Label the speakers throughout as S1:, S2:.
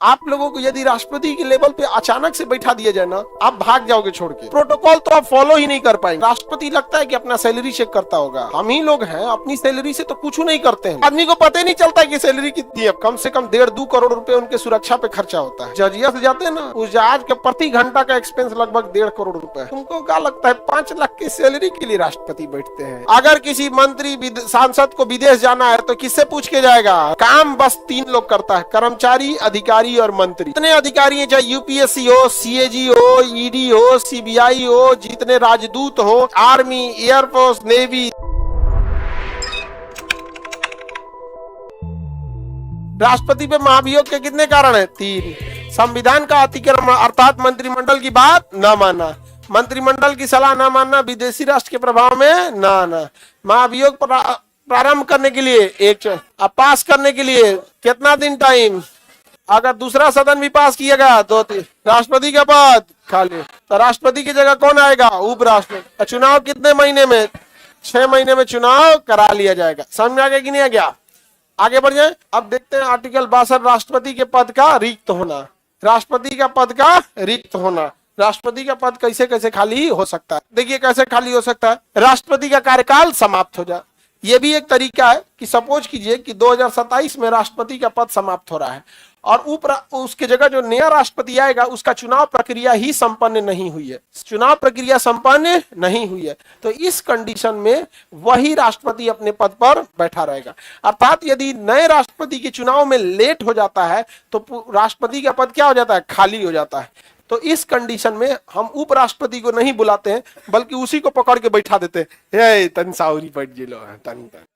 S1: आप लोगों को यदि राष्ट्रपति के लेवल पे अचानक से बैठा दिया जाए ना, आप भाग जाओगे छोड़ के। प्रोटोकॉल तो आप फॉलो ही नहीं कर पाएंगे। राष्ट्रपति लगता है कि अपना सैलरी चेक करता होगा। हम ही लोग हैं अपनी सैलरी से तो कुछ नहीं करते हैं। आदमी को पता ही नहीं चलता है कि सैलरी कितनी है। कम से कम 1.5-2 करोड़ रुपए उनके सुरक्षा पे खर्चा होता है। जजिया से जाते हैं ना, उस जहाज का प्रति घंटा का एक्सपेंस लगभग 1.5 करोड़ रुपए। तुमको क्या लगता है 5 लाख की सैलरी के लिए राष्ट्रपति बैठते हैं? अगर किसी मंत्री सांसद को विदेश जाना है तो किससे पूछ के जाएगा? काम बस 3 लोग करता है, कर्मचारी, अधिकारी और मंत्री। जितने अधिकारी हैं, चाहे यूपीएससी हो, सीएजी हो, ईडी हो, सीबीआई हो, जितने राजदूत हो, आर्मी, एयरफोर्स, नेवी। राष्ट्रपति पे महाभियोग के कितने कारण है? 3। संविधान का अतिक्रमण अर्थात मंत्रिमंडल की बात न मानना, मंत्रिमंडल की सलाह न मानना, विदेशी राष्ट्र के प्रभाव में न आना। महाभियोग प्रारंभ करने के लिए 1, पास करने के लिए कितना दिन टाइम? अगर दूसरा सदन भी पास किएगा 2-3। राष्ट्रपति का पद खाली, तो राष्ट्रपति की जगह कौन आएगा? उपराष्ट्रपति। चुनाव कितने महीने में? 6 महीने में चुनाव करा लिया जाएगा। समझ में आ गया कि नहीं आ गया? आगे बढ़ जाए। अब देखते हैं आर्टिकल 62, राष्ट्रपति के पद का रिक्त होना। राष्ट्रपति का पद का रिक्त होना, राष्ट्रपति का पद कैसे कैसे खाली हो सकता है? देखिए कैसे खाली हो सकता है। राष्ट्रपति का कार्यकाल समाप्त हो जाए, ये भी एक तरीका है कि सपोज कीजिए कि 2027 में राष्ट्रपति का पद समाप्त हो रहा है और उसके जगह जो नया राष्ट्रपति आएगा उसका चुनाव प्रक्रिया ही संपन्न नहीं हुई है, चुनाव प्रक्रिया संपन्न नहीं हुई है, तो इस कंडीशन में वही राष्ट्रपति अपने पद पर बैठा रहेगा। अर्थात यदि नए राष्ट्रपति के चुनाव में लेट हो जाता है तो राष्ट्रपति का पद क्या हो जाता है? खाली हो जाता है। तो इस कंडीशन में हम उपराष्ट्रपति को नहीं बुलाते हैं बल्कि उसी को पकड़ के बैठा देते हैं। तन साउरी बैठ जिलो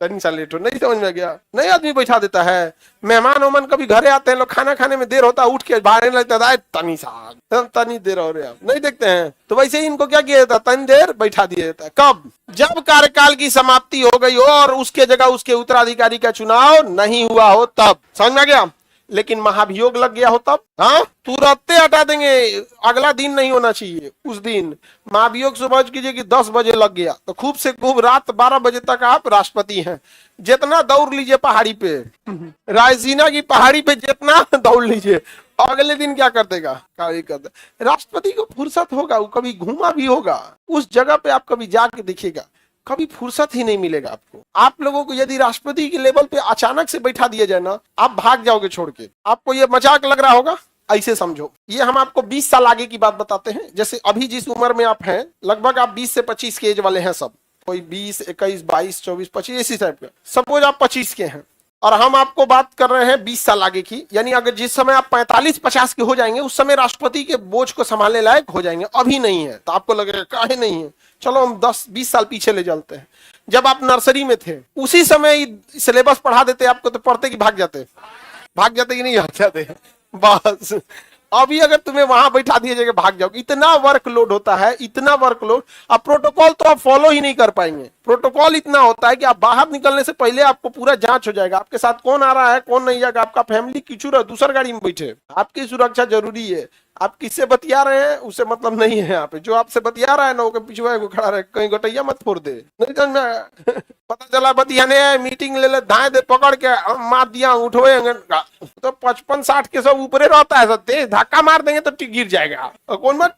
S1: तन सा लेट हो, नहीं समझ में गया? नहीं आदमी बैठा देता है। मेहमान ओमान कभी घरे आते हैं लोग, खाना खाने में देर होता है, उठ के बाहर लगता है तनी सा तनी देर हो रहे, आप नहीं देखते हैं? तो वैसे ही इनको क्या किया जाता है? तनी देर बैठा दिया जाता है। कब? जब कार्यकाल की समाप्ति हो गई हो और उसके जगह उसके उत्तराधिकारी का चुनाव नहीं हुआ हो तब। समझ में आ गया? लेकिन महाभियोग लग गया हो तब हाँ तुरंत हटा देंगे, अगला दिन नहीं होना चाहिए उस दिन। महाभियोग समझ कीजिए कि 10 बजे लग गया तो खूब से खूब रात 12 बजे तक आप राष्ट्रपति हैं। जितना दौड़ लीजिए पहाड़ी पे, रायसीना की पहाड़ी पे जितना दौड़ लीजिए, अगले दिन क्या कर देगा? राष्ट्रपति को फुर्सत होगा, वो कभी घूमा भी होगा उस जगह पे, आप कभी जाके देखिएगा, कभी फुर्सत ही नहीं मिलेगा आपको। आप लोगों को यदि राष्ट्रपति के लेवल पे अचानक से बैठा दिया जाए ना, आप भाग जाओगे छोड़ के। आपको ये मजाक लग रहा होगा, ऐसे समझो ये हम आपको 20 साल आगे की बात बताते हैं। जैसे अभी जिस उम्र में आप हैं, लगभग आप 20 से 25 के एज वाले हैं सब, कोई 20, 21, 22, 24, 25 इसी टाइप के। सपोज आप 25 के हैं और हम आपको बात कर रहे हैं 20 साल आगे की, यानी अगर जिस समय आप 45-50 के हो जाएंगे उस समय राष्ट्रपति के बोझ को संभालने लायक हो जाएंगे। अभी नहीं है तो आपको लगेगा काहे नहीं है। चलो हम 10-20 साल पीछे ले चलते हैं। जब आप नर्सरी में थे उसी समय सिलेबस पढ़ा देते आपको, तो पढ़ते कि भाग जाते कि नहीं भाग जाते? बस अभी अगर तुम्हें वहां बैठा दिया जाएगा भाग जाओगे। इतना वर्कलोड होता है, इतना वर्कलोड। अब प्रोटोकॉल तो आप फॉलो ही नहीं कर पाएंगे। प्रोटोकॉल इतना होता है कि आप बाहर निकलने से पहले आपको पूरा जांच हो जाएगा, आपके साथ कौन आ रहा है कौन नहीं जाएगा, आपका फैमिली किचुर दूसर गाड़ी में बैठे, आपकी सुरक्षा जरूरी है। आप किससे बतिया रहे हैं उससे मतलब नहीं है। यहाँ पे जो आपसे बतिया रहा है ना, वो पिछुआ खड़ा रहे, कहीं गटैया मत फोड़ दे। नहीं समझ में पता चला बतियाने मीटिंग ले ले, धाए दे पकड़ के मार दिया, उठोए तो 55-60 के सब ऊपरे रहता है, सब तेज धक्का मार देंगे तो गिर जाएगा। कौन मत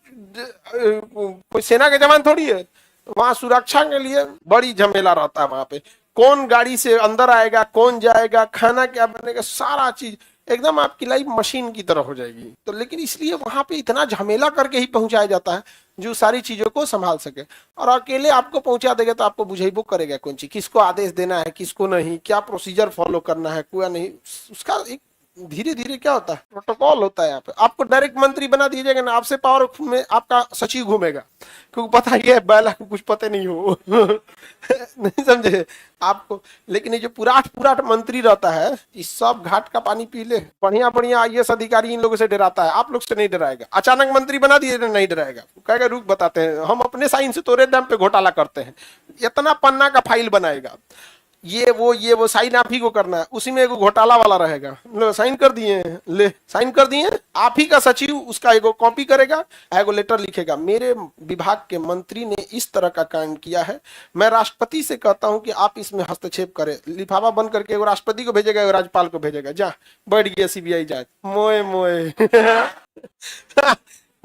S1: कोई सेना के जवान थोड़ी है। वहां सुरक्षा के लिए बड़ी झमेला रहता है। वहां पे कौन गाड़ी से अंदर आएगा, कौन जाएगा, खाना क्या बनेगा, सारा चीज एकदम आपकी लाइफ मशीन की तरह हो जाएगी। तो लेकिन इसलिए वहां पे इतना झमेला करके ही पहुंचाया जाता है जो सारी चीजों को संभाल सके। और अकेले आपको पहुंचा देगा तो आपको बुझेबो करेगा कौन चीज, किसको आदेश देना है किसको नहीं, क्या प्रोसीजर फॉलो करना है क्या नहीं। उसका एक धीरे धीरे क्या होता है प्रोटोकॉल होता है। यहाँ पे आपको डायरेक्ट मंत्री बना दिया जाएगा ना, आपसे पावर में आपका सचिव घूमेगा, क्योंकि पता ही है बैला को कुछ पता नहीं हो नहीं समझे आपको। लेकिन ये जो पुराट मंत्री रहता है, इस सब घाट का पानी पी ले, बढ़िया बढ़िया IAS अधिकारी इन लोगों से डराता है, आप लोग से नहीं डराएगा। अचानक मंत्री बना दिए नहीं डराएगा, कहेगा रुक बताते हैं, हम अपने साइन से तोरे दाम पे घोटाला करते हैं, इतना पन्ना का फाइल बनाएगा। ये वो साइन आप ही को करना है, उसी में एगो घोटाला वाला रहेगा, लो साइन कर दिए, ले साइन कर दिए, आप ही का सचिव उसका एगो कॉपी करेगा, एगो लेटर लिखेगा, मेरे विभाग के मंत्री ने इस तरह का कांड किया है, मैं राष्ट्रपति से कहता हूं कि आप इसमें हस्तक्षेप करें, लिफाफा बंद करके एगो राष्ट्रपति को भेजेगा, एगो राज्यपाल को भेजेगा, जा बैठ गया सीबीआई जांच, मोए मोए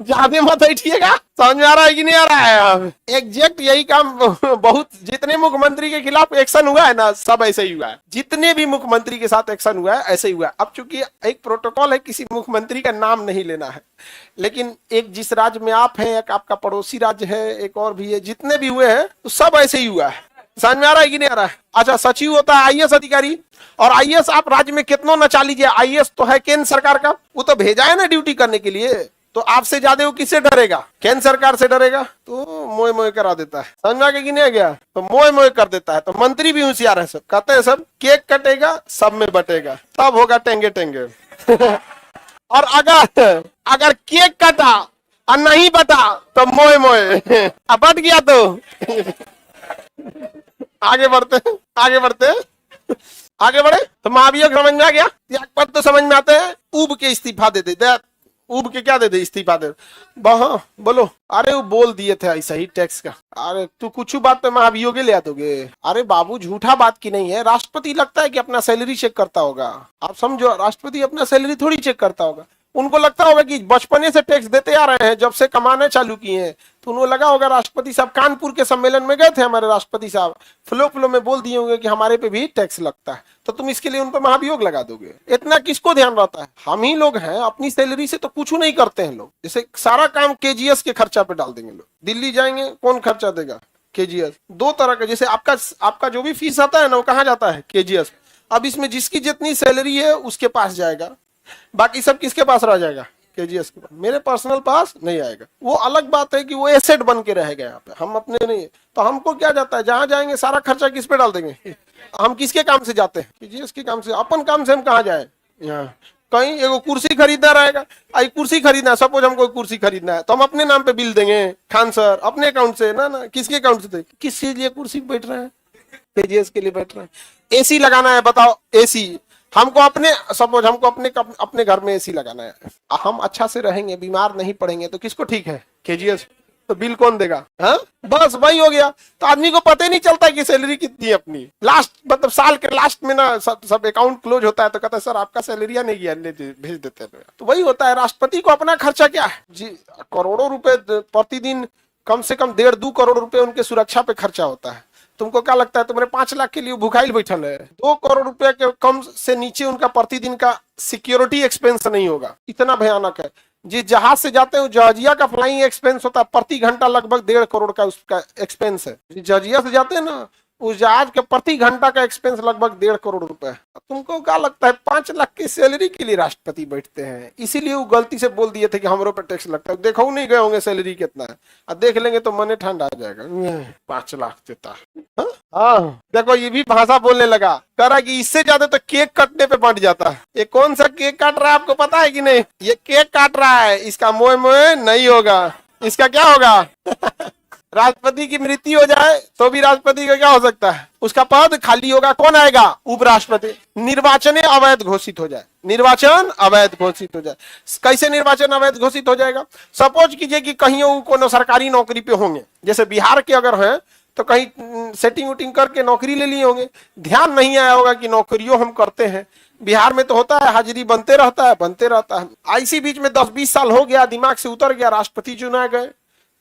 S1: ज्यादा मत बैठिएगा, समझ में आ रहा है कि नहीं आ रहा है? एग्जैक्ट यही काम बहुत, जितने मुख्यमंत्री के खिलाफ एक्शन हुआ है ना, सब ऐसे ही हुआ है, जितने भी मुख्यमंत्री के साथ एक्शन हुआ है ऐसे ही हुआ है। अब चूंकि एक प्रोटोकॉल है, किसी मुख्यमंत्री का नाम नहीं लेना है, लेकिन एक जिस राज्य में आप हैं, एक आपका पड़ोसी राज्य है, एक और भी है, जितने भी हुए हैं तो सब ऐसे ही हुआ है। समझ में आ रहा है कि नहीं आ रहा है? अच्छा, सचिव होता है आईएएस अधिकारी, और आईएएस आप राज्य में कितना नचा लीजिए, आईएएस तो है केंद्र सरकार का, वो तो भेजा है ना ड्यूटी करने के लिए, तो आपसे ज्यादा वो किससे डरेगा? केंद्र सरकार से डरेगा, तो मोए मोए करा देता है। समझ में आ गया कि नहीं आ गया? तो मोए मोए कर देता है। तो मंत्री भी होशियार है, सब कहते हैं सब केक कटेगा सब में बटेगा, तब होगा टेंगे टेंगे और अगर केक कटा और नहीं बटा तो मोए मोए बट गया तो आगे बढ़ते आगे बढ़ते आगे बढ़े। तो महाभियोग समझ में आ गया, त्यागपत्र तो समझ में आते हैं, उब के इस्तीफा दे दे, उब के क्या दे दे, इस्तीफा दे। बोलो, अरे वो बोल दिए थे ऐसा ही टैक्स का, अरे तू कुछ बात पे महाभियोग ले आ दोगे? अरे बाबू झूठा बात की नहीं है, राष्ट्रपति लगता है कि अपना सैलरी चेक करता होगा, आप समझो, राष्ट्रपति अपना सैलरी थोड़ी चेक करता होगा, उनको लगता होगा कि बचपने से टैक्स देते आ रहे हैं, जब से कमाने चालू किए हैं, तो उनको लगा होगा, राष्ट्रपति साहब कानपुर के सम्मेलन में गए थे, हमारे राष्ट्रपति साहब फ्लो में बोल दिए होंगे कि हमारे पे भी टैक्स लगता है, तो तुम इसके लिए उन पर महाभियोग लगा दोगे? इतना किसको ध्यान रहता है? हम ही लोग हैं, अपनी सैलरी से तो कुछ नहीं करते हैं लोग, जैसे सारा काम केजीएस के खर्चा पे डाल देंगे लोग, दिल्ली जाएंगे कौन खर्चा देगा? केजीएस। दो तरह का, जैसे आपका जो भी फीस आता है ना, वो कहाँ जाता है? केजीएस। अब इसमें जिसकी जितनी सैलरी है उसके पास जाएगा, बाकी सब किसके पास रह जाएगा? केजीएस के पास। मेरे पर्सनल पास नहीं आएगा। वो अलग बात है कि वो एसेट बन के रहेगा यहाँ पे, हम अपने नहीं। तो हमको क्या जाता है, जहां जाएंगे सारा खर्चा किस पे डाल देंगे? हम किसके काम से जाते हैं? केजीएस के काम से। अपन काम से हम कहाँ जाए? यहाँ कहीं एगो कुर्सी खरीदना रहेगा, आई कुर्सी खरीदना, सपोज हमको कुर्सी खरीदना है, तो हम अपने नाम पे बिल देंगे, खान सर अपने अकाउंट से ना, किसके अकाउंट से देंगे? किसके लिए कुर्सी बैठ रहे हैं? केजीएस के लिए बैठ रहे हैं। एसी लगाना है, बताओ, एसी हमको सपोज हमको अपने घर में एसी लगाना है, हम अच्छा से रहेंगे, बीमार नहीं पड़ेंगे, तो किसको ठीक है? केजीएस। तो बिल कौन देगा? हाँ, बस वही हो गया। तो आदमी को पता ही नहीं चलता कि सैलरी कितनी है अपनी। लास्ट मतलब साल के लास्ट में ना सब अकाउंट क्लोज होता है, तो कहता है सर आपका सैलरी नहीं गया, भेज देते हैं। तो वही होता है, राष्ट्रपति को अपना खर्चा क्या है जी, करोड़ों रुपए प्रतिदिन, कम से कम 1.5-2 करोड़ रुपए उनके सुरक्षा पे खर्चा होता है। तुमको क्या लगता है तुम्हारे 5 लाख के लिए भूखाइल बैठल है? 2 करोड़ रुपए के कम से नीचे उनका प्रतिदिन का सिक्योरिटी एक्सपेंस नहीं होगा, इतना भयानक है। जिस जहाज से जाते हैं जहाजिया का फ्लाइंग एक्सपेंस होता है, प्रति घंटा लगभग 1.5 करोड़ का उसका एक्सपेंस है। जहाजिया से जाते हैं ना, उस जहाज के प्रति घंटा का एक्सपेंस लगभग 1.5 करोड़ रुपए। तुमको क्या लगता है 5 लाख की सैलरी के लिए राष्ट्रपति बैठते हैं? इसीलिए वो गलती से बोल दिए थे कि हमारे पे टैक्स लगता है। देखो नहीं गए होंगे सैलरी कितना है, अब देख लेंगे तो मने ठंडा आ जाएगा, 5 लाख देता। हाँ, देखो ये भी भाषा बोलने लगा, कह रहा कि इससे ज्यादा तो केक काटने पे बढ़ जाता है। ये कौन सा केक काट रहा है आपको पता है कि नहीं? ये केक काट रहा है, इसका मोए मोए नहीं होगा। इसका क्या होगा? राष्ट्रपति की मृत्यु हो जाए तो भी राष्ट्रपति का क्या हो सकता है? उसका पद खाली होगा, कौन आएगा? उपराष्ट्रपति। निर्वाचन अवैध घोषित हो जाए, निर्वाचन अवैध घोषित हो जाए। कैसे निर्वाचन अवैध घोषित हो जाएगा? सपोज कीजिए कि कहीं वो कोनो सरकारी नौकरी पे होंगे, जैसे बिहार के अगर हैं तो कहीं सेटिंग उटिंग करके नौकरी ले लिए होंगे, ध्यान नहीं आया होगा कि नौकरियों हम करते हैं। बिहार में तो होता है हाजिरी बनते रहता है। इसी बीच में 10-20 साल हो गया, दिमाग से उतर गया, राष्ट्रपति चुना गए,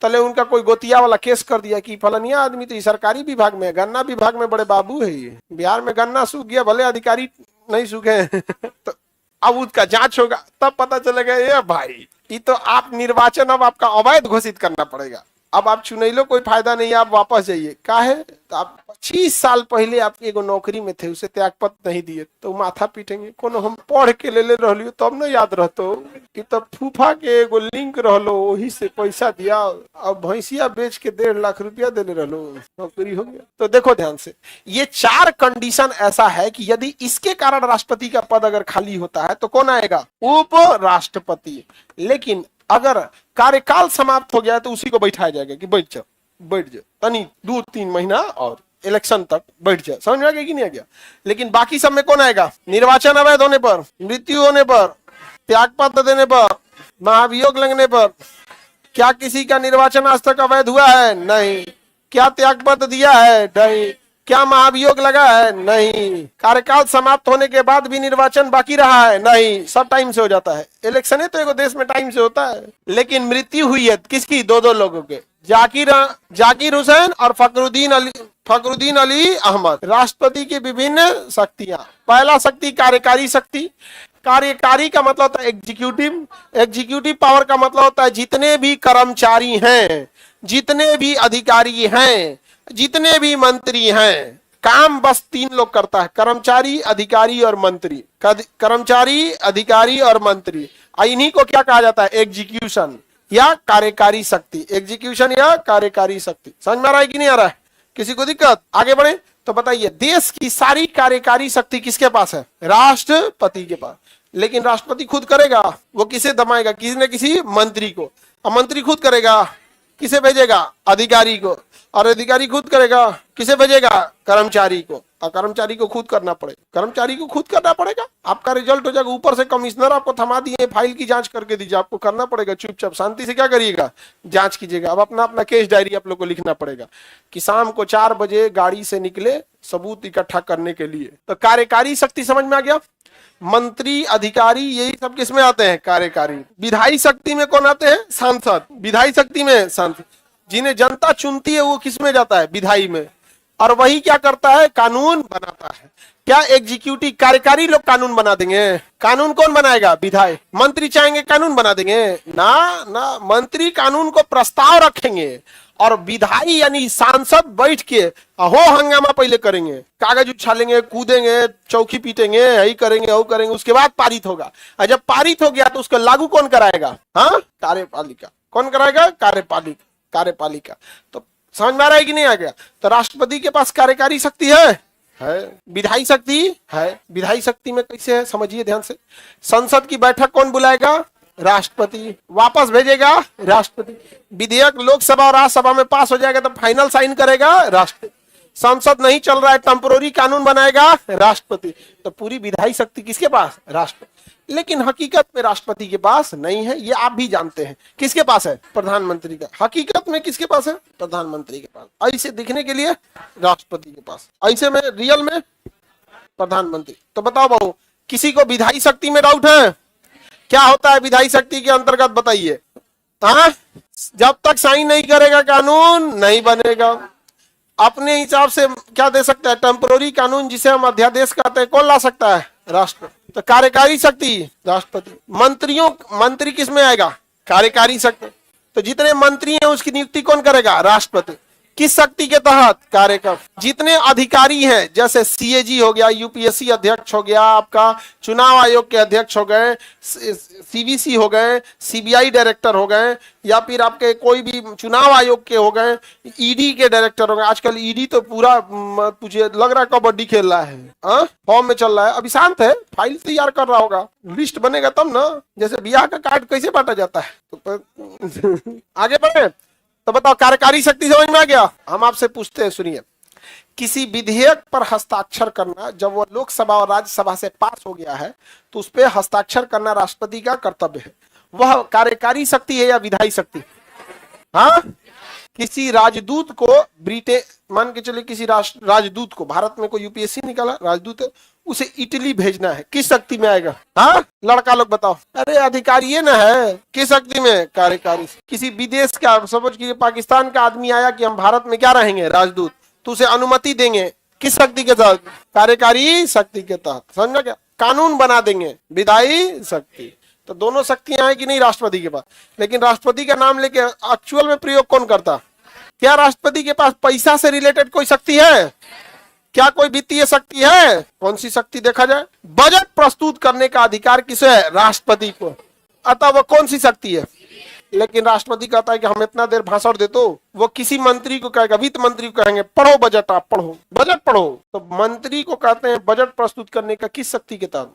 S1: तले उनका कोई गोतिया वाला केस कर दिया कि फलानिया आदमी तो सरकारी विभाग में, गन्ना विभाग में बड़े बाबू है, ये बिहार में गन्ना सूख गया, भले अधिकारी नहीं सूखे तो अब उसका जांच होगा, तब पता चलेगा ये भाई ये तो आप निर्वाचन अब आपका अवैध घोषित करना पड़ेगा। अब आप चुने लो, कोई फायदा नहीं है, आप वापस जाइए। काहे? तो आप 25 साल पहले आप एगो नौकरी में थे, उसे त्यागपत्र नहीं दिए तो माथा पीटेंगे। कोनो हम पढ़ के ले रहलियो तब न याद रहतो कि तब फूफा के एगो लिंक रहलो, वही से पैसा दिया, अब भैंसिया बेच के 1.5 लाख रुपया देने रहलो, नौकरी हो गया। तो देखो ध्यान से, ये 4 कंडीशन ऐसा है कि यदि इसके कारण राष्ट्रपति का पद अगर खाली होता है तो कौन आएगा? उपराष्ट्रपति। लेकिन अगर कार्यकाल समाप्त हो गया तो उसी को बैठाया जाएगा कि बैठ जाओ तनी 2-3 महीना और, इलेक्शन तक बैठ जाए, समझ में आ गया कि नहीं आ गया। लेकिन बाकी सब में कौन आएगा? निर्वाचन अवैध होने पर, मृत्यु होने पर, त्यागपत्र देने पर, महाभियोग लगने पर। क्या किसी का निर्वाचन आज तक अवैध हुआ है? नहीं। क्या त्यागपत्र दिया है? नहीं। क्या महाभियोग लगा है? नहीं। कार्यकाल समाप्त होने के बाद भी निर्वाचन बाकी रहा है? नहीं। सब टाइम से हो जाता है। इलेक्शन है तो एक देश में टाइम से होता है। लेकिन मृत्यु हुई है किसकी? दो लोगों के, जाकिर हुसैन और फखरुद्दीन अली अहमद। राष्ट्रपति की विभिन्न शक्तियां। पहला शक्ति कार्यकारी शक्ति। कार्यकारी का मतलब होता है एग्जीक्यूटिव। एग्जीक्यूटिव पावर का मतलब होता है जितने भी कर्मचारी हैं, जितने भी अधिकारी हैं, जितने भी मंत्री हैं, काम बस 3 लोग करता है, कर्मचारी, अधिकारी और मंत्री। कर्मचारी, अधिकारी और मंत्री, इन्हीं को क्या कहा जाता है? एग्जीक्यूशन या कार्यकारी शक्ति। एग्जीक्यूशन या कार्यकारी शक्ति। समझ में आ रहा है कि नहीं आ रहा है? किसी को दिक्कत? आगे बढ़े तो बताइए, देश की सारी कार्यकारी शक्ति किसके पास है? राष्ट्रपति के पास। लेकिन राष्ट्रपति खुद करेगा? वो किसे दबाएगा? किसी न किसी मंत्री को। अब मंत्री खुद करेगा, किसे भेजेगा? अधिकारी को। और अधिकारी खुद करेगा, किसे भेजेगा? कर्मचारी को। और कर्मचारी को खुद करना पड़ेगा। आपका रिजल्ट हो जाएगा, ऊपर से कमिश्नर आपको थमा दिए, फाइल की जांच करके दीजिए, आपको करना पड़ेगा। चुपचाप शांति से क्या करिएगा? जांच कीजिएगा। अब अपना अपना केस डायरी आप लोग को लिखना पड़ेगा कि शाम को 4 बजे गाड़ी से निकले सबूत इकट्ठा करने के लिए। तो कार्यकारी शक्ति समझ में आ गया। मंत्री, अधिकारी, यही सब किसमें आते हैं? कार्यकारी। विधायी शक्ति में कौन आते हैं? सांसद। विधायी शक्ति में सांसद, जिन्हें जनता चुनती है, वो किसमें जाता है? विधायी में। और वही क्या करता है? कानून बनाता है। क्या एग्जीक्यूटिव, कार्यकारी लोग कानून बना देंगे? कानून कौन बनाएगा? विधायक। मंत्री चाहेंगे कानून बना देंगे? ना, मंत्री कानून को प्रस्ताव रखेंगे और विधायी यानी सांसद बैठ के हो हंगामा पहले करेंगे, कागज उछालेंगे, कूदेंगे, चौकी पीटेंगे, यही करेंगे, वो करेंगे, उसके बाद पारित होगा। और जब पारित हो गया तो उसको लागू कौन कराएगा? हाँ, कार्यपालिका। कौन कराएगा? कार्यपालिका। तो समझ में आ रहा है कि नहीं आ गया? तो राष्ट्रपति के पास कार्यकारी शक्ति है। विधायी शक्ति है। विधायी शक्ति में कैसे है समझिए ध्यान से। संसद की बैठक कौन बुलाएगा? राष्ट्रपति। वापस भेजेगा? राष्ट्रपति। विधेयक लोकसभा और राज्यसभा में पास हो जाएगा तो फाइनल साइन करेगा? राष्ट्रपति। संसद नहीं चल रहा है, टेम्पोररी कानून बनाएगा? राष्ट्रपति। तो पूरी विधायी शक्ति किसके पास? राष्ट्रपति। लेकिन हकीकत में राष्ट्रपति के पास नहीं है, ये आप भी जानते हैं। किसके पास है? प्रधानमंत्री का। हकीकत में किसके पास है? प्रधानमंत्री के पास। ऐसे दिखने के लिए राष्ट्रपति के पास, ऐसे में रियल में प्रधानमंत्री। तो बताओ बहू, किसी को विधायी शक्ति में डाउट है? क्या होता है विधायी शक्ति के अंतर्गत बताइए? हाँ, जब तक साइन नहीं करेगा कानून नहीं बनेगा। अपने हिसाब से क्या दे सकता है? टेम्पोररी कानून, जिसे हम अध्यादेश कहते हैं, कौन ला सकता है? राष्ट्रपति। तो कार्यकारी शक्ति राष्ट्रपति। मंत्री किस में आएगा? कार्यकारी शक्ति। तो जितने मंत्री हैं उसकी नियुक्ति कौन करेगा? राष्ट्रपति। किस शक्ति के तहत? कार्यक्रम। जितने अधिकारी हैं, जैसे सीएजी हो गया, यूपीएससी अध्यक्ष हो गया, आपका चुनाव आयोग के अध्यक्ष हो गए, सीवीसी हो गए, सीबीआई डायरेक्टर हो गए, या फिर आपके कोई भी चुनाव आयोग के हो गए, ईडी के डायरेक्टर हो गए। आजकल ईडी तो पूरा मुझे लग रहा है कबड्डी खेल रहा है, फॉर्म में चल रहा है। अभी शांत है, फाइल तैयार कर रहा होगा, लिस्ट बनेगा तब ना। जैसे ब्याह का कार्ड कैसे बांटा जाता है। तो आगे बढ़े तो बताओ, कार्यकारी शक्ति समझ में आ गया? हम आपसे पूछते हैं, सुनिए। किसी विधेयक पर हस्ताक्षर करना, जब वो लोकसभा और राज्यसभा से पास हो गया है तो उस पर हस्ताक्षर करना राष्ट्रपति का कर्तव्य है। वह कार्यकारी शक्ति है या विधायी शक्ति? हाँ, किसी राजदूत को ब्रिटेन, मान के चलिए किसी राजदूत को, भारत में कोई यूपीएससी निकाला राजदूत है, उसे इटली भेजना है, किस शक्ति में आएगा? हाँ, लड़का लोग बताओ। अरे अधिकारी है ना, है किस शक्ति में? कार्यकारी। किसी विदेश का, समझ कीजिए पाकिस्तान का आदमी आया कि हम भारत में क्या रहेंगे? राजदूत, तो उसे अनुमति देंगे किस शक्ति के तहत? कार्यकारी शक्ति के तहत। समझा क्या? कानून बना देंगे, विधायी शक्ति। तो दोनों शक्तियां हैं कि नहीं राष्ट्रपति के पास? लेकिन राष्ट्रपति का नाम लेके एक्चुअल में प्रयोग कौन करता? क्या राष्ट्रपति के पास पैसा से रिलेटेड कोई शक्ति है? क्या कोई वित्तीय शक्ति है? कौन सी शक्ति देखा जाए? बजट प्रस्तुत करने का अधिकार किसे है? राष्ट्रपति को। अतः वो कौन सी शक्ति है? लेकिन राष्ट्रपति कहता है कि हम इतना देर भाषण दे, तो वो किसी मंत्री को कहेगा, वित्त मंत्री को कहेंगे पढ़ो बजट, आप पढ़ो बजट पढ़ो। तो मंत्री को कहते हैं बजट प्रस्तुत करने का किस शक्ति के तहत?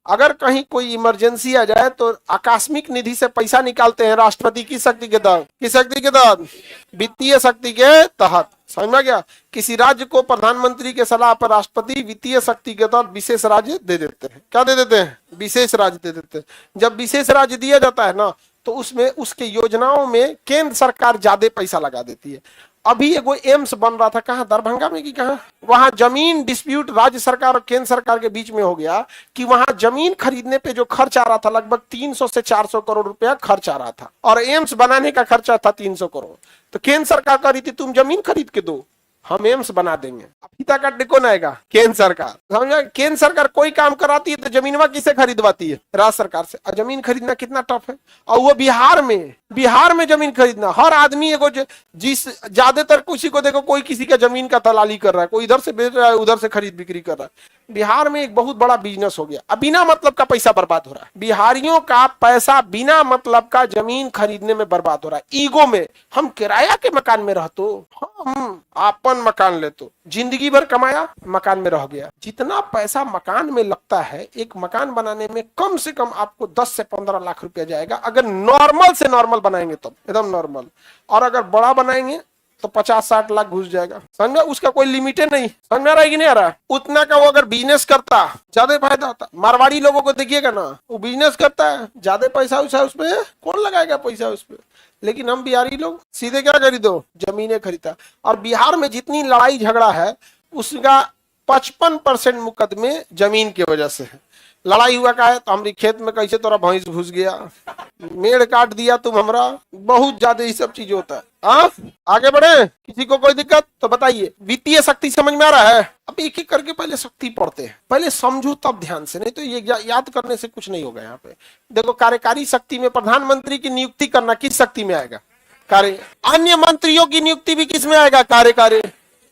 S1: अगर कहीं कोई इमरजेंसी आ जाए तो आकस्मिक निधि से पैसा निकालते हैं राष्ट्रपति की शक्ति के तहत। किस शक्ति के तहत? वित्तीय शक्ति के तहत। समझ में आ गया। किसी राज्य को प्रधानमंत्री के सलाह पर राष्ट्रपति वित्तीय शक्ति के तहत विशेष राज्य दे देते हैं। क्या दे देते हैं? विशेष राज्य दे देते हैं। जब विशेष राज्य दिया जाता है ना, तो उसमें उसके योजनाओं में केंद्र सरकार ज्यादा पैसा लगा देती है। अभी एगो एम्स बन रहा था, कहाँ, दरभंगा में कि कहाँ, वहां जमीन डिस्प्यूट राज्य सरकार और केंद्र सरकार के बीच में हो गया कि वहां जमीन खरीदने पे जो खर्च आ रहा था लगभग 300 से 400 करोड़ रुपया खर्च आ रहा था, और एम्स बनाने का खर्चा था 300 करोड़। तो केंद्र सरकार कह रही थी तुम जमीन खरीद के दो, हम एम्स बना देंगे। फीता काटने कौन आएगा? केंद्र सरकार। समझा? केंद्र सरकार कोई काम कराती है तो जमीनवा किसे खरीदवाती है? राज्य सरकार से। और जमीन खरीदना कितना टफ है, और वो बिहार में जमीन खरीदना, हर आदमी को जिस ज्यादातर किसी को देखो, कोई किसी का जमीन का दलाली कर रहा है, कोई इधर से बेच रहा है, उधर से खरीद बिक्री कर रहा है। बिहार में एक बहुत बड़ा बिजनेस हो गया, अब बिना मतलब का पैसा बर्बाद हो रहा है। बिहारियों का पैसा बिना मतलब का जमीन खरीदने में बर्बाद हो रहा है। ईगो में, हम किराया के मकान में रहतो, हम अपन मकान लेतो, जिंदगी भर कमाया, मकान में रह गया। जितना पैसा मकान में लगता है, एक मकान बनाने में कम से कम आपको 10 से 15 लाख रुपया जाएगा, अगर नॉर्मल से नॉर्मल बनाएंगे तो, एकदम नॉर्मल। और अगर बड़ा बनाएंगे तो 50-60 लाख घुस जाएगा। समझा? उसका कोई लिमिटेड नहीं। समझ में आ रहा है कि नहीं आ रहा? उतना का वो अगर बिजनेस करता, ज्यादा फायदा होता। मारवाड़ी लोगों को देखिएगा ना, वो बिजनेस करता है, ज्यादा पैसा उसा उसमें कौन लगाएगा पैसा उसमें। लेकिन हम बिहारी लोग सीधे क्या खरीदो? जमीनें खरीदता। और बिहार में जितनी लड़ाई झगड़ा है, उसका 55% मुकदमे जमीन की वजह से है। लड़ाई हुआ का है तो हमारी खेत में कैसे तोरा भैंस घुस गया, मेड़ काट दिया तुम हमरा, बहुत ज्यादा ये सब चीज होता है। आगे बढ़े, किसी को कोई दिक्कत तो बताइए। वित्तीय शक्ति समझ में आ रहा है? अब एक एक करके पहले शक्ति पढ़ते हैं, पहले समझो तब ध्यान से, नहीं तो ये याद करने से कुछ नहीं होगा। यहाँ पे देखो, कार्यकारी शक्ति में प्रधानमंत्री की नियुक्ति करना किस शक्ति में आएगा? कार्य। अन्य मंत्रियों की नियुक्ति भी किस में आएगा? कार्यकारी।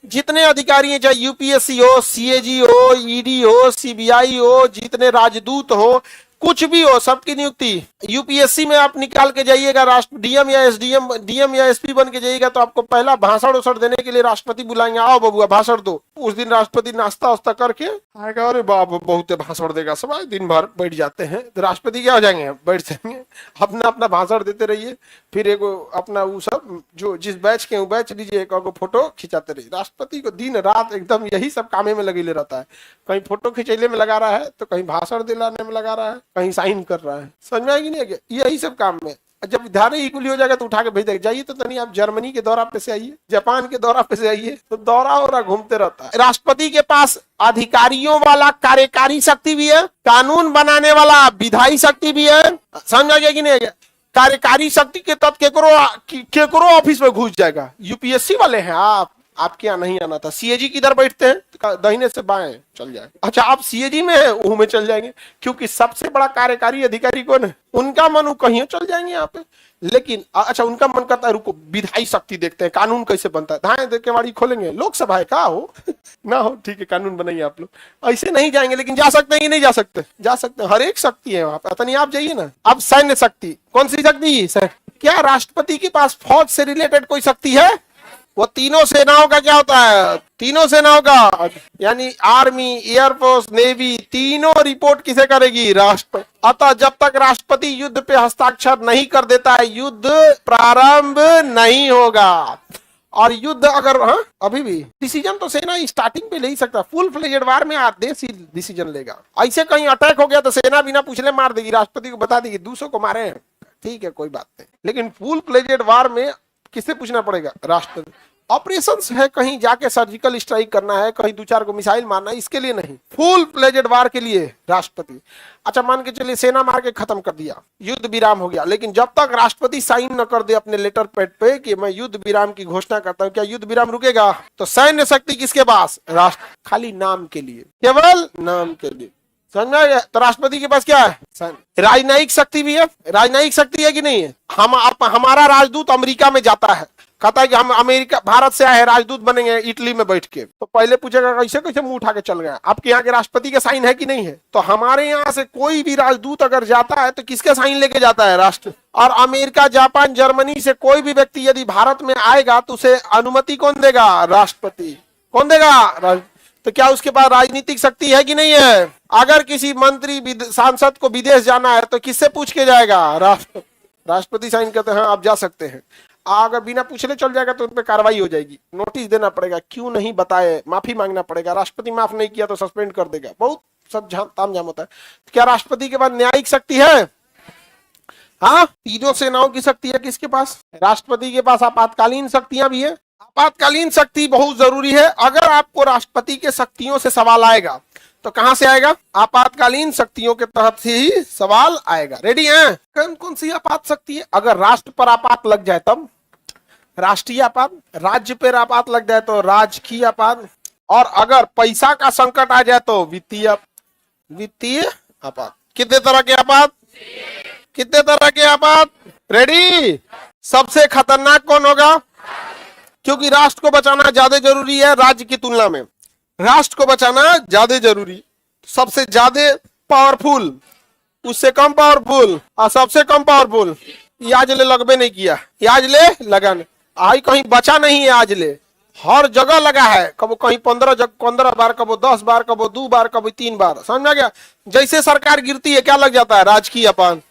S1: जितने अधिकारी हैं, चाहे यूपीएससी हो, सीएजी हो, ईडी हो, सीबीआई हो, जितने राजदूत हो, कुछ भी हो, सबकी नियुक्ति। यूपीएससी में आप निकाल के जाइएगा, राष्ट्र डीएम या एसडीएम, डीएम या एसपी बन के जाइएगा, तो आपको पहला भाषण उषण देने के लिए राष्ट्रपति बुलाएंगे, आओ बबुआ भाषण दो। उस दिन राष्ट्रपति नाश्ता वास्ता करके आएगा, अरे बाप बहुत भाषण देगा, सब दिन भर बैठ जाते हैं। तो राष्ट्रपति क्या हो जाएंगे? बैठ जाएंगे, अपना अपना भाषण देते रहिए। फिर एक अपना वो सब जो जिस बैच के बैच लीजिए, एक फोटो खिंचाते रहिए। राष्ट्रपति को दिन रात एकदम यही सब कामे में लगे रहता है। कहीं फोटो खिंचैले में लगा रहा है, तो कहीं भाषण दिलाने में लगा रहा है, कहीं साइन कर रहा है। समझ में आएगी नहीं? यही सब काम में। जब धारे इक्वली हो जाएगा तो उठा के भेज देगा, जाइए तो नहीं आप जर्मनी के दौरा पे से आइए, जापान के दौरा पे से आइए, तो दौरा हो रहा घूमते रहता है। राष्ट्रपति के पास अधिकारियों वाला कार्यकारी शक्ति भी है, कानून बनाने वाला विधायी शक्ति भी है। समझ आ गया कि नहीं? कार्यकारी शक्ति के तहत केकरो ऑफिस में घुस जाएगा। यूपीएससी वाले हैं आपके यहाँ नहीं आना था, सीएजी किधर बैठते हैं? दाहिने से बाएं चल जाए। अच्छा, आप सीएजी में हैं, वो में चल जाएंगे, क्योंकि सबसे बड़ा कार्यकारी अधिकारी कौन है? उनका मन कहीं चल जाएंगे यहाँ पे। लेकिन अच्छा, उनका मन करता है रुको विधायी शक्ति देखते हैं, कानून कैसे बनता है, धाए देख के वाड़ी खोलेंगे, लोकसभा है का हो ना हो, ठीक है कानून बनाइए आप लोग। ऐसे नहीं जाएंगे, लेकिन जा सकते हैं कि नहीं जा सकते? जा सकते हैं, हर एक शक्ति है वहां पे। पता नहीं, आप जाइए ना। अब सैन्य शक्ति, कौन सी शक्ति? क्या राष्ट्रपति के पास फौज से रिलेटेड कोई शक्ति है? वो तीनों सेनाओं का क्या होता है? तीनों सेनाओं का, यानी आर्मी, एयरफोर्स, नेवी, तीनों रिपोर्ट किसे करेगी? राष्ट्रपति। अतः जब तक राष्ट्रपति युद्ध पे हस्ताक्षर नहीं कर देता है, युद्ध प्रारंभ नहीं होगा। और युद्ध अगर अभी भी डिसीजन तो सेना स्टार्टिंग पे ले ही सकता, फुल फ्लेजेड वार में देश ही डिसीजन लेगा। ऐसे कहीं अटैक हो गया तो सेना बिना पूछले मार देगी, राष्ट्रपति को बता देगी 200 को मारे हैं, ठीक है कोई बात नहीं। लेकिन फुल फ्लेजेड वार में किससे पूछना पड़ेगा? राष्ट्रपति। ऑपरेशंस है, कहीं जाके सर्जिकल स्ट्राइक करना है, कहीं 2-4 को मिसाइल मारना है, इसके लिए नहीं, फुल फ्लेजेड वार के लिए राष्ट्रपति। अच्छा, मान के चलिए सेना मार के खत्म कर दिया, युद्ध विराम हो गया, लेकिन जब तक राष्ट्रपति साइन न कर दे अपने लेटर पैड पे कि मैं युद्ध विराम की घोषणा करता हूं, क्या युद्ध विराम रुकेगा? तो सैन्य शक्ति किसके पास? राष्ट्र, खाली नाम के लिए, केवल नाम के लिए। समझ में आ गया? तो राष्ट्रपति के पास क्या है? राजनयिक शक्ति भी है। राजनयिक शक्ति है कि नहीं है? हमारा राजदूत अमेरिका में जाता है, कहता है कि हम अमेरिका, भारत से आए हैं, राजदूत बनेंगे इटली में बैठ के, तो पहले पूछेगा कैसे कैसे मुंह उठा के चल गया? आपके यहाँ के राष्ट्रपति के साइन है कि नहीं है? तो हमारे यहाँ से कोई भी राजदूत अगर जाता है तो किसके साइन लेके जाता है? राष्ट्र। और अमेरिका, जापान, जर्मनी से कोई भी व्यक्ति यदि भारत में आएगा तो उसे अनुमति कौन देगा? राष्ट्रपति। कौन देगा? तो क्या उसके पास राजनीतिक शक्ति है कि नहीं है? अगर किसी मंत्री सांसद को विदेश जाना है तो किससे पूछ के जाएगा? राष्ट्रपति साइन करते हैं, आप जा सकते हैं। अगर बिना पूछले चल जाएगा तो उन पर कार्रवाई हो जाएगी, नोटिस देना पड़ेगा, क्यों नहीं बताए, माफी मांगना पड़ेगा, राष्ट्रपति माफ नहीं किया तो सस्पेंड कर देगा, बहुत सब ताम झाम होता है। तो क्या राष्ट्रपति के पास न्यायिक शक्ति है? हाँ, तीनों सेनाओं की शक्ति है किसके पास? राष्ट्रपति के पास आपातकालीन शक्तियां भी है। आपातकालीन शक्ति बहुत जरूरी है। अगर आपको राष्ट्रपति के शक्तियों से सवाल आएगा तो कहां से आएगा? आपातकालीन शक्तियों के तहत से ही सवाल आएगा। रेडी हैं? कौन कौन सी आपात शक्ति है? अगर राष्ट्र पर आपात लग जाए तब राष्ट्रीय आपात, राज्य पर आपात लग जाए तो राजकीय आपात, और अगर पैसा का संकट आ जाए तो वित्तीय आपात। कितने तरह के आपात? कितने तरह के आपात? रेडी? सबसे खतरनाक कौन होगा? क्योंकि राष्ट्र को बचाना ज्यादा जरूरी है राज्य की तुलना में, राष्ट्र को बचाना ज्यादा जरूरी। सबसे ज्यादा पावरफुल, उससे कम पावरफुल और सबसे कम पावरफुल, आज ले लगबे नहीं किया, आज ले लगन आई कहीं बचा नहीं है, आज ले हर जगह लगा है, कबो कहीं 15 बार, कबो 10 बार, कबो 2 बार, कबो 3 बार। समझ में आ गया? जैसे सरकार गिरती है क्या लग जाता है? राजकीय आपात।